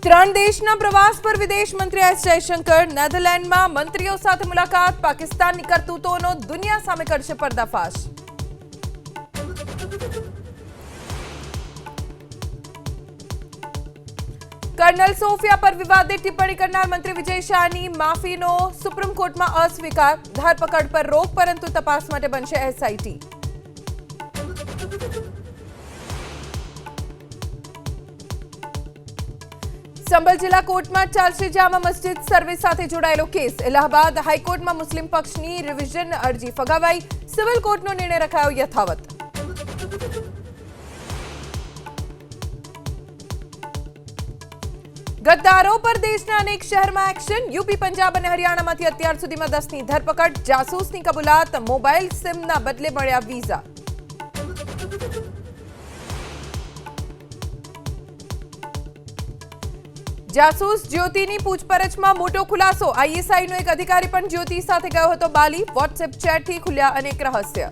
ત્રણ દેશના પ્રવાસ પર વિદેશ મંત્રી એસ જયશંકર નેધરલેન્ડમાં મંત્રીઓ સાથે મુલાકાત પાકિસ્તાનની કરતૂતોનો દુનિયા સામે કરશે પર્દાફાશ। कर्नल सोफिया पर विवादित टिप्पणी करनार मंत्री विजय शाहनी माफीनो सुप्रीम कोर्टમાં अस्वीकार। धरपकड़ पर रोक परंतु तपास માટે બનશે એસઆઈટી। संबल जिला कोर्टમાં ચાલશે જામા મસ્જિદ સર્વે સાથે જોડાયેલો કેસ। इलाहाबाद हाईकोर्टમાં મુસ્લિમ પક્ષની રિવિઝન અરજી ફગાવાઈ। સિવિલ કોર્ટનો નિર્ણય રખાયો યથાવત। गद्दारों पर देशना अनेक शहर में एक्शन। यूपी पंजाब और हरियाणा में अत्यार सुधी में 10 ની धरपकड़। जासूसनी कबूलात मोबाइल सिम ना बदले मळ्या वीजा। जासूस ज्योतिनी पूछपरछमां मोटो खुलासो। आईएसआई नो एक अधिकारी पण ज्योति साथे गयो हतो बाली। व्हाट्सएप चेट थी खुल्या अनेक रहस्य।